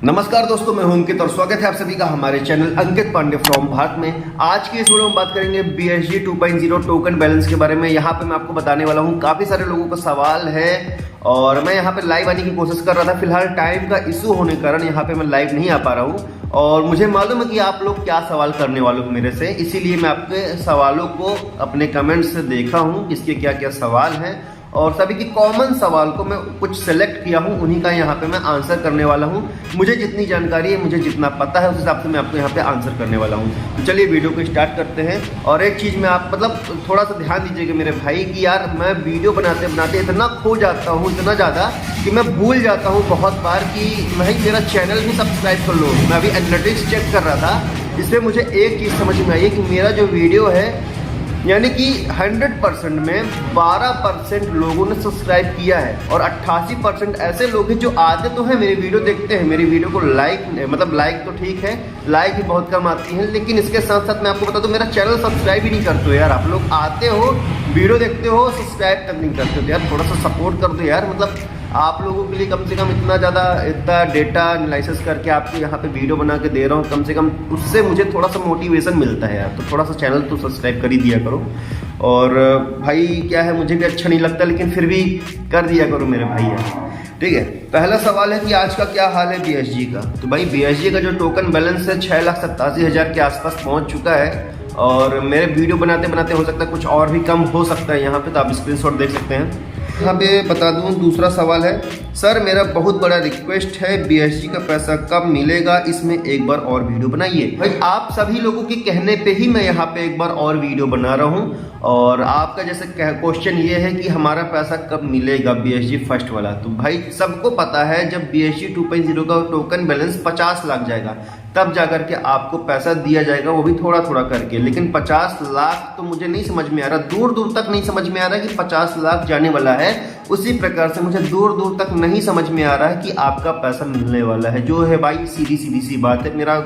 नमस्कार दोस्तों, मैं हूं अंकित और स्वागत है आप सभी का हमारे चैनल अंकित पांडे फ्रॉम भारत में। आज की इस वीडियो में बात करेंगे BSG 2.0 टोकन बैलेंस के बारे में। यहाँ पे मैं आपको बताने वाला हूँ, काफी सारे लोगों का सवाल है और मैं यहाँ पे लाइव आने की कोशिश कर रहा था। फिलहाल टाइम का इशू होने के कारण यहाँ पे मैं लाइव नहीं आ पा रहा हूँ और मुझे मालूम है कि आप लोग क्या सवाल करने वाले हो मेरे से, इसीलिए मैं आपके सवालों को अपने कमेंट से देखा हूँ किसके क्या क्या सवाल हैं और सभी की कॉमन सवाल को मैं कुछ सेलेक्ट किया हूँ, उन्हीं का यहाँ पे मैं आंसर करने वाला हूँ। मुझे जितनी जानकारी है, मुझे जितना पता है, उस हिसाब से मैं आपको यहाँ पे आंसर करने वाला हूँ। तो चलिए वीडियो को स्टार्ट करते हैं। और एक चीज़ में आप थोड़ा सा ध्यान दीजिएगा मेरे भाई कि यार मैं वीडियो बनाते बनाते इतना खो जाता हूँ, इतना ज़्यादा कि मैं भूल जाता हूँ बहुत बार कि भाई मेरा चैनल भी सब्सक्राइब कर लो। मैं अभी एनालिटिक्स चेक कर रहा था, इससे मुझे एक चीज़ समझ में आई है कि मेरा जो वीडियो है यानी कि 100% में 12% लोगों ने सब्सक्राइब किया है और 88% ऐसे लोग हैं जो आते तो हैं, मेरी वीडियो देखते हैं, मेरी वीडियो को लाइक तो ठीक है, लाइक भी बहुत कम आती है, लेकिन इसके साथ साथ मैं आपको बता दूं मेरा चैनल सब्सक्राइब ही नहीं करते हो यार। आप लोग आते हो, वीडियो देखते हो, सब्सक्राइब तक नहीं करते हो। तो यार थोड़ा सा सपोर्ट कर दो यार। आप लोगों के लिए कम से कम इतना डेटा एनालिसिस करके आपको यहाँ पे वीडियो बना के दे रहा हूँ, कम से कम उससे मुझे थोड़ा सा मोटिवेशन मिलता है यार। तो थोड़ा सा चैनल तो सब्सक्राइब कर ही दिया करो। और भाई क्या है, मुझे भी अच्छा नहीं लगता लेकिन फिर भी कर दिया करो मेरे भाई यार, ठीक है। पहला सवाल है कि आज का क्या हाल है BSG का। तो भाई BSG का जो टोकन बैलेंस है 6,87,000 के आसपास पहुँच चुका है और मेरे वीडियो बनाते बनाते हो सकता है कुछ और भी कम हो सकता है। यहाँ पे तो आप स्क्रीनशॉट देख सकते हैं। यहाँ पे बता दूं, दूसरा सवाल है, सर मेरा बहुत बड़ा रिक्वेस्ट है, BSG का पैसा कब मिलेगा, इसमें एक बार और वीडियो बनाइए। भाई आप सभी लोगों के कहने पे ही मैं यहाँ पे एक बार और वीडियो बना रहा हूँ और आपका जैसे क्वेश्चन ये है कि हमारा पैसा कब मिलेगा BSG फर्स्ट वाला। तो भाई सबको पता है जब BSG 2.0 का टोकन बैलेंस 50 लाख जाएगा तब जाकर के आपको पैसा दिया जाएगा, वो भी थोड़ा थोड़ा करके। लेकिन 50 लाख तो मुझे नहीं समझ में आ रहा, दूर दूर तक नहीं समझ में आ रहा कि 50 लाख जाने वाला है। उसी प्रकार से मुझे दूर दूर तक नहीं समझ में आ रहा है कि आपका पैसा मिलने वाला है, जो है भाई सीधी सीधी सी बात है। मेरा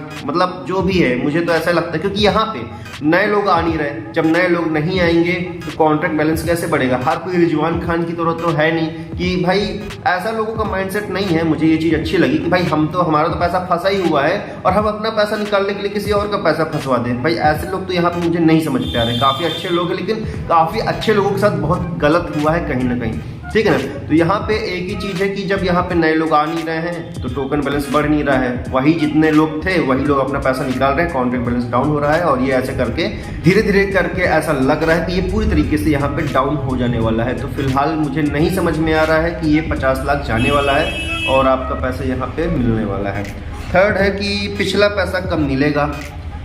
जो भी है, मुझे तो ऐसा लगता है क्योंकि यहाँ पे नए लोग आ नहीं रहे। जब नए लोग नहीं आएंगे तो कॉन्ट्रैक्ट बैलेंस कैसे बढ़ेगा। हर कोई रिजवान खान की तरह तो है नहीं कि भाई, ऐसा लोगों का माइंडसेट नहीं है। मुझे ये चीज़ अच्छी लगी कि भाई हमारा तो पैसा फंसा ही हुआ है और हम अपना पैसा निकालने के लिए किसी और का पैसा फंसवा दें। भाई ऐसे लोग तो यहाँ पे मुझे नहीं समझ पे आ रहे। काफ़ी अच्छे लोग हैं लेकिन काफ़ी अच्छे लोगों के साथ बहुत गलत हुआ है कहीं ना कहीं, ठीक है ना। तो यहाँ पे एक ही चीज़ है कि जब यहाँ पे नए लोग आ नहीं रहे हैं तो टोकन बैलेंस बढ़ नहीं रहा है। वही जितने लोग थे वही लोग अपना पैसा निकाल रहे हैं, कॉन्ट्रैक्ट बैलेंस डाउन हो रहा है और ये ऐसे करके धीरे धीरे करके ऐसा लग रहा है कि ये पूरी तरीके से यहाँ पे डाउन हो जाने वाला है। तो फिलहाल मुझे नहीं समझ में आ रहा है कि ये 50 लाख जाने वाला है और आपका पैसा यहाँ पे मिलने वाला है। थर्ड है कि पिछला पैसा कब मिलेगा।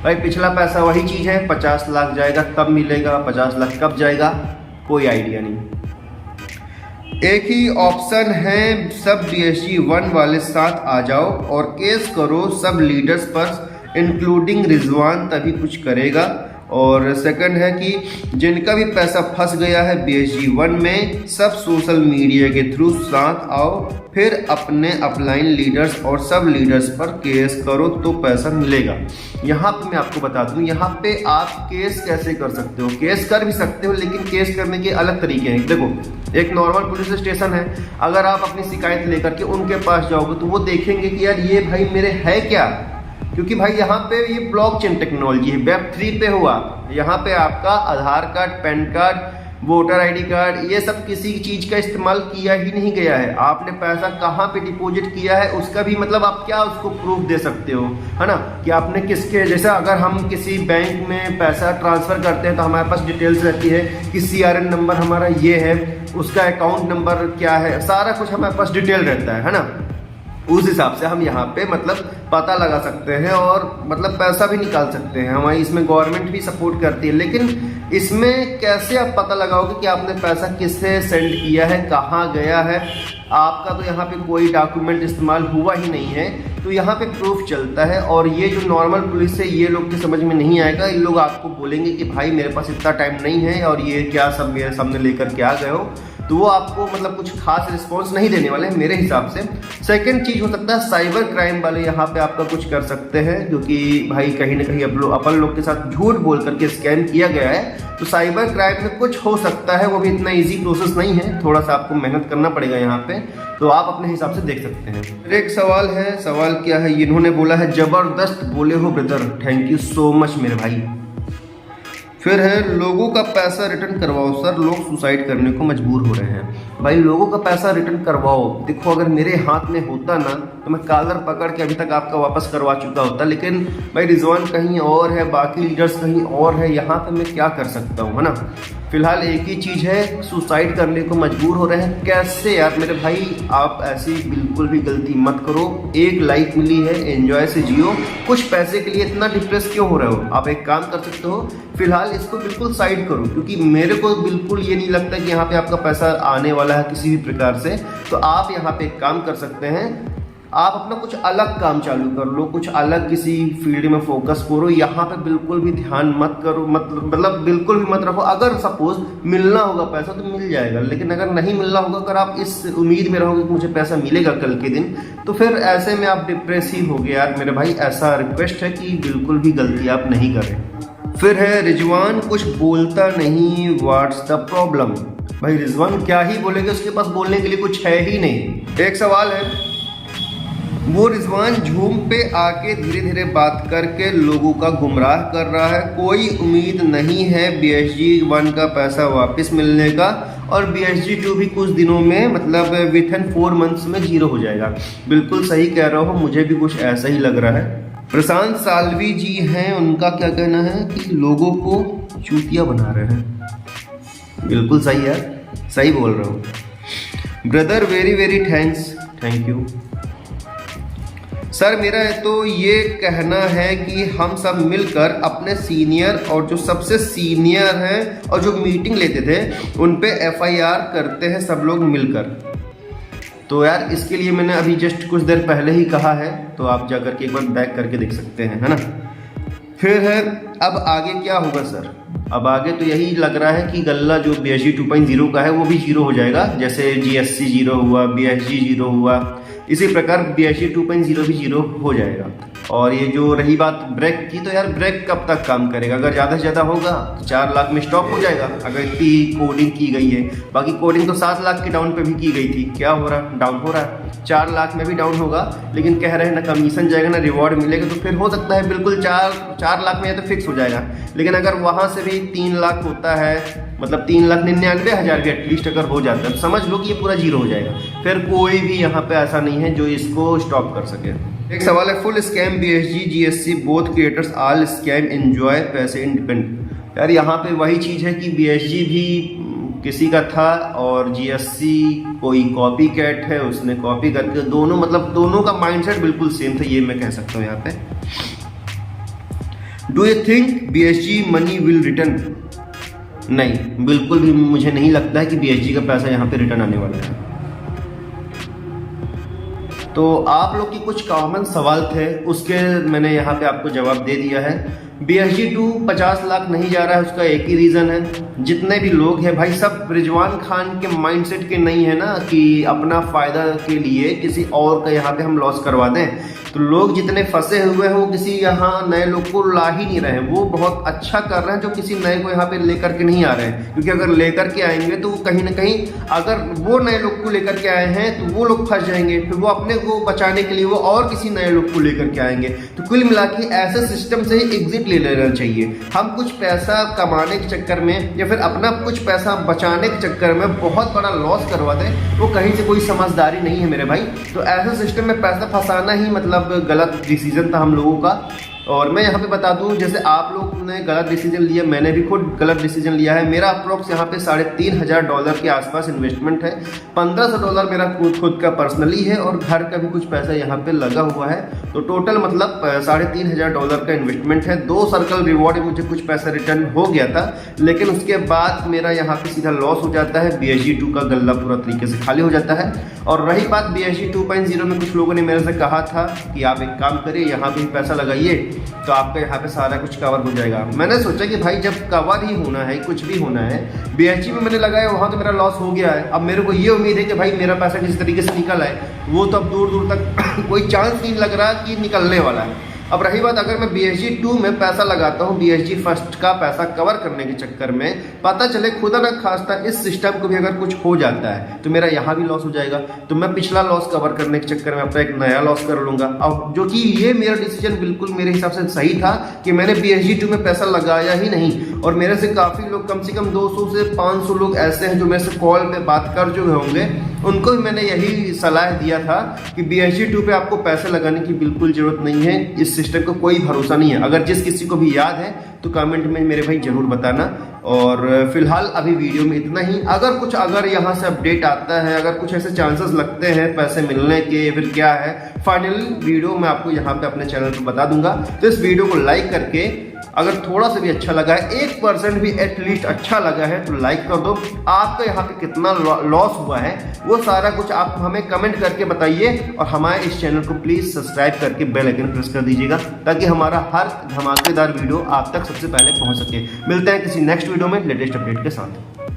भाई पिछला पैसा वही चीज़ है, 50 लाख जाएगा कब मिलेगा, 50 लाख कब जाएगा, कोई आइडिया नहीं। एक ही ऑप्शन है, सब BSG 1 वाले साथ आ जाओ और केस करो सब लीडर्स पर इंक्लूडिंग रिजवान, तभी कुछ करेगा। और सेकंड है कि जिनका भी पैसा फंस गया है BSG 1 में, सब सोशल मीडिया के थ्रू साथ आओ, फिर अपने अपलाइन लीडर्स और सब लीडर्स पर केस करो तो पैसा मिलेगा। यहाँ पे मैं आपको बता दूं, यहाँ पे आप केस कैसे कर सकते हो। केस कर भी सकते हो लेकिन केस करने के अलग तरीके हैं। देखो, एक नॉर्मल पुलिस स्टेशन है, अगर आप अपनी शिकायत लेकर के उनके पास जाओगे तो वो देखेंगे कि यार ये भाई मेरे है क्या, क्योंकि भाई यहाँ पे ये ब्लॉकचेन टेक्नोलॉजी है, वेब 3 पे हुआ। यहाँ पे आपका Aadhaar card, PAN card, voter ID card, ये सब किसी चीज़ का इस्तेमाल किया ही नहीं गया है। आपने पैसा कहाँ पे डिपॉजिट किया है उसका भी आप क्या उसको प्रूफ दे सकते हो, है ना, कि आपने किसके, जैसे अगर हम किसी बैंक में पैसा ट्रांसफ़र करते हैं तो हमारे पास डिटेल्स रहती है कि CRN नंबर हमारा ये है, उसका अकाउंट नंबर क्या है, सारा कुछ हमारे पास डिटेल रहता है ना। उस हिसाब से हम यहाँ पे पता लगा सकते हैं और पैसा भी निकाल सकते हैं। हमारी इसमें गवर्नमेंट भी सपोर्ट करती है, लेकिन इसमें कैसे आप पता लगाओगे कि आपने पैसा किससे सेंड किया है, कहाँ गया है। आपका तो यहाँ पे कोई डॉक्यूमेंट इस्तेमाल हुआ ही नहीं है, तो यहाँ पे प्रूफ चलता है। और ये जो नॉर्मल पुलिस है, ये लोग की समझ में नहीं आएगा। इन लोग आपको बोलेंगे कि भाई मेरे पास इतना टाइम नहीं है और ये क्या सब मेरे सामने लेकर के आ गए हो। तो वो आपको मतलब कुछ खास रिस्पॉन्स नहीं देने वाले हैं मेरे हिसाब से। सेकंड चीज़ हो सकता है साइबर क्राइम वाले यहाँ पे आपका कुछ कर सकते हैं, क्योंकि भाई कहीं ना कहीं अपन लोग के साथ झूठ बोल करके स्कैम किया गया है, तो साइबर क्राइम में कुछ हो सकता है। वो भी इतना ईजी प्रोसेस नहीं है, थोड़ा सा आपको मेहनत करना पड़ेगा यहाँ पे, तो आप अपने हिसाब से देख सकते हैं। फिर एक सवाल है, सवाल क्या है, इन्होंने बोला है जबरदस्त बोले हो brother, thank you so much मेरे भाई। फिर है लोगों का पैसा रिटर्न करवाओ सर, लोग सुसाइड करने को मजबूर हो रहे हैं। भाई लोगों का पैसा रिटर्न करवाओ, देखो अगर मेरे हाथ में होता ना तो मैं कॉलर पकड़ के अभी तक आपका वापस करवा चुका होता, लेकिन भाई रिजवान कहीं और है, बाकी लीडर्स कहीं और है, यहाँ पे मैं क्या कर सकता हूँ, है ना। फिलहाल एक ही चीज़ है, सुसाइड करने को मजबूर हो रहे हैं। कैसे यार मेरे भाई, आप ऐसी बिल्कुल भी गलती मत करो। एक लाइफ मिली है, एंजॉय से जियो। कुछ पैसे के लिए इतना डिप्रेस क्यों हो रहे हो? आप एक काम कर सकते हो, फिलहाल इसको बिल्कुल साइड करो, क्योंकि मेरे को बिल्कुल ये नहीं लगता कि यहाँ पे आपका पैसा आने वाला है किसी भी प्रकार से। तो आप यहाँ पे एक काम कर सकते हैं, आप अपना कुछ अलग काम चालू कर लो, कुछ अलग किसी फील्ड में फोकस करो। यहाँ पे बिल्कुल भी ध्यान मत करो, मतलब बिल्कुल भी मत रखो। अगर सपोज मिलना होगा पैसा तो मिल जाएगा, लेकिन अगर नहीं मिलना होगा, अगर आप इस उम्मीद में रहोगे कि मुझे पैसा मिलेगा कल के दिन, तो फिर ऐसे में आप डिप्रेस ही हो गए यार मेरे भाई। ऐसा रिक्वेस्ट है कि बिल्कुल भी गलती आप नहीं करें। फिर है रिजवान कुछ बोलता नहीं, व्हाट्स द प्रॉब्लम? भाई रिजवान क्या ही बोलेंगे, उसके पास बोलने के लिए कुछ है ही नहीं। एक सवाल है, वो रिजवान झूम पे आके धीरे धीरे बात करके लोगों का गुमराह कर रहा है। कोई उम्मीद नहीं है BSG 1 का पैसा वापस मिलने का, और BSG 2 भी कुछ दिनों में मतलब विथ इन 4 मंथ्स में 0 हो जाएगा। बिल्कुल सही कह रहा हो, मुझे भी कुछ ऐसा ही लग रहा है। प्रशांत साल्वी जी हैं, उनका क्या कहना है कि लोगों को चूतिया बना रहे हैं। बिल्कुल सही है, सही बोल रहा हूँ brother, very very thanks, thank you sir. मेरा तो ये कहना है कि हम सब मिलकर अपने सीनियर और जो सबसे सीनियर हैं और जो मीटिंग लेते थे उन पे FIR करते हैं सब लोग मिलकर। तो यार इसके लिए मैंने अभी जस्ट कुछ देर पहले ही कहा है, तो आप जाकर के एक बार बैक करके देख सकते हैं, है ना। फिर है अब आगे क्या होगा सर? अब आगे तो यही लग रहा है कि गल्ला जो BSG 2.0 का है वो भी 0 हो जाएगा। जैसे GSC 0 हुआ, BSG 0 हुआ, इसी प्रकार BSG 2.0 भी 0 हो जाएगा। और ये जो रही बात ब्रेक की, तो यार ब्रेक कब तक काम करेगा? अगर ज़्यादा से ज़्यादा होगा तो 4 लाख में स्टॉप हो जाएगा, अगर इतनी कोडिंग की गई है। बाकी कोडिंग तो 7 लाख के डाउन पे भी की गई थी, क्या हो रहा है? डाउन हो रहा है। 4 लाख में भी डाउन होगा, लेकिन कह रहे हैं ना कमीशन जाएगा ना रिवॉर्ड मिलेगा, तो फिर हो सकता है बिल्कुल 4 लाख में या तो फिक्स हो जाएगा। लेकिन अगर वहाँ से भी 3 लाख होता है, मतलब 3,99,000 भी एटलीस्ट अगर हो जाता है, तो समझ लो कि ये पूरा 0 हो जाएगा। फिर कोई भी यहाँ पे ऐसा नहीं है जो इसको स्टॉप कर सके। एक सवाल है, full scam BSG GSC both creators all scam enjoy पैसे इंडिपेंडेंट। यार यहाँ पे वही चीज़ है कि BSG भी किसी का था और GSC कोई कॉपी कैट है, उसने कॉपी करके दोनों, मतलब दोनों का माइंडसेट बिल्कुल सेम था, ये मैं कह सकता हूँ यहाँ पे। Do you think BSG money will return? नहीं, बिल्कुल भी मुझे नहीं लगता है कि BSG का पैसा यहाँ पे रिटर्न आने वाला है। तो आप लोग की कुछ कॉमन सवाल थे, उसके मैंने यहाँ पे आपको जवाब दे दिया है। BSG 2 50 लाख नहीं जा रहा है, उसका एक ही रीज़न है, जितने भी लोग हैं भाई सब रिजवान खान के माइंडसेट के नहीं है ना, कि अपना फ़ायदा के लिए किसी और का यहाँ पे हम लॉस करवा दें। तो लोग जितने फंसे हुए हैं वो किसी यहाँ नए लोग को ला ही नहीं रहे हैं। वो बहुत अच्छा कर रहे हैं जो किसी नए को यहाँ पे लेकर के नहीं आ रहे हैं, क्योंकि अगर लेकर के आएंगे तो कहीं ना कहीं अगर वो नए लोग को लेकर के आए हैं तो वो लोग फंस जाएंगे, फिर वो अपने को बचाने के लिए वो और किसी नए लोग को लेकर के आएंगे। तो कुल मिला के ऐसे सिस्टम से ही एग्जिट ले लेना चाहिए। हम कुछ पैसा कमाने के चक्कर में या फिर अपना कुछ पैसा बचाने के चक्कर में बहुत बड़ा लॉस करवा दें, वो कहीं से कोई समझदारी नहीं है मेरे भाई। तो ऐसे सिस्टम में पैसा फंसाना ही मतलब गलत डिसीजन था हम लोगों का। और मैं यहाँ पे बता दूँ, जैसे आप लोग ने गलत डिसीजन लिया, मैंने भी खुद गलत डिसीजन लिया है। मेरा अप्रोक्स यहाँ पे $3,500 के आसपास इन्वेस्टमेंट है। $1,500 मेरा खुद का पर्सनली है और घर का भी कुछ पैसा यहाँ पे लगा हुआ है। तो टोटल मतलब $3,500 का इन्वेस्टमेंट है। 2 सर्कल रिवॉर्ड में मुझे कुछ पैसा रिटर्न हो गया था, लेकिन उसके बाद मेरा यहाँ पे सीधा लॉस हो जाता है। BSG 2 का गल्ला पूरा तरीके से खाली हो जाता है। और रही बात BSG 2.0 में, कुछ लोगों ने मेरे से कहा था कि आप एक काम करिए, यहाँ पे पैसा लगाइए, तो आपका यहाँ पे सारा कुछ कवर हो जाएगा। मैंने सोचा कि भाई जब कवर ही होना है, कुछ भी होना है, BHG में मैंने लगाया वहाँ तो मेरा लॉस हो गया है। अब मेरे को ये उम्मीद है कि भाई मेरा पैसा किसी तरीके से निकल आए, वो तो अब दूर दूर तक कोई चांस नहीं लग रहा कि निकलने वाला है। अब रही बात, अगर मैं BHG 2 में पैसा लगाता हूँ, BHG फर्स्ट का पैसा कवर करने के चक्कर में, पता चले खुदा न खास्ता इस सिस्टम को भी अगर कुछ हो जाता है तो मेरा यहाँ भी लॉस हो जाएगा, तो मैं पिछला लॉस कवर करने के चक्कर में अपना एक नया लॉस कर लूँगा। अब जो कि ये मेरा डिसीजन बिल्कुल मेरे हिसाब से सही था कि मैंने BHG 2 में पैसा लगाया ही नहीं। और मेरे से काफ़ी लोग, कम से कम 200 से 500 लोग ऐसे हैं जो मेरे से कॉल पे बात कर चुके होंगे, उनको भी मैंने यही सलाह दिया था कि BHG 2 पे आपको पैसे लगाने की बिल्कुल ज़रूरत नहीं है, इस सिस्टम को कोई भरोसा नहीं है। अगर जिस किसी को भी याद है तो कमेंट में मेरे भाई जरूर बताना। और फिलहाल अभी वीडियो में इतना ही। अगर यहाँ से अपडेट आता है, अगर कुछ ऐसे चांसेस लगते हैं पैसे मिलने के, फिर क्या है फाइनल वीडियो मैं आपको यहाँ पे अपने चैनल पर बता दूंगा। तो इस वीडियो को लाइक करके, अगर थोड़ा सा भी अच्छा लगा है, 1% भी एटलीस्ट अच्छा लगा है तो लाइक कर दो। आपका यहाँ पे कितना लॉस हुआ है वो सारा कुछ आप हमें कमेंट करके बताइए, और हमारे इस चैनल को प्लीज सब्सक्राइब करके बेल आइकन प्रेस कर दीजिएगा ताकि हमारा हर धमाकेदार वीडियो आप तक सबसे पहले पहुंच सके। मिलते हैं किसी नेक्स्ट वीडियो में लेटेस्ट अपडेट के साथ।